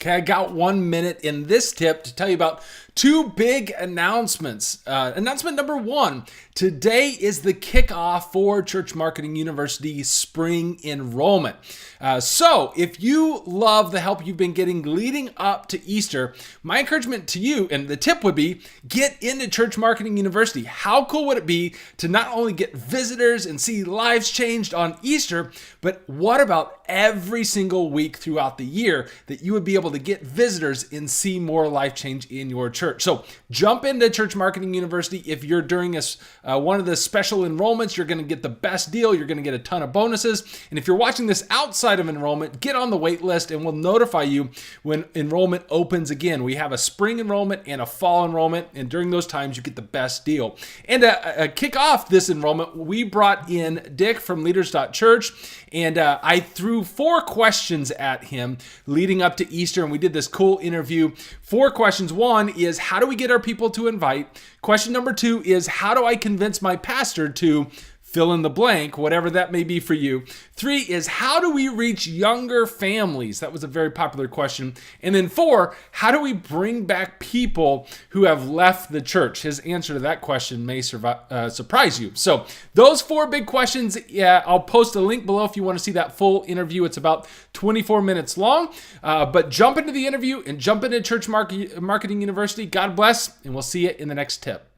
Okay, I got 1 minute in this tip to tell you about two big announcements. Announcement number one, today is the kickoff for Church Marketing University spring enrollment. So if you love the help you've been getting leading up to Easter, my encouragement to you, and the tip would be, get into Church Marketing University. How cool would it be to not only get visitors and see lives changed on Easter, but what about every single week throughout the year that you would be able to get visitors and see more life change in your church? So jump into Church Marketing University. If you're during one of the special enrollments, you're going to get the best deal. You're going to get a ton of bonuses. And if you're watching this outside of enrollment, get on the wait list and we'll notify you when enrollment opens again. We have a spring enrollment and a fall enrollment, and during those times you get the best deal. And to kick off this enrollment, we brought in Dick from Leaders.Church, and I threw 4 questions at him leading up to Easter, and we did this cool interview. 4 questions. One is, how do we get our people to invite? Question number 2 is, how do I convince my pastor to fill in the blank, whatever that may be for you? 3 is, how do we reach younger families? That was a very popular question. And then 4, how do we bring back people who have left the church? His answer to that question may surprise you. So those 4 big questions, I'll post a link below if you want to see that full interview. It's about 24 minutes long, but jump into the interview and jump into Church Marketing University. God bless, and we'll see you in the next tip.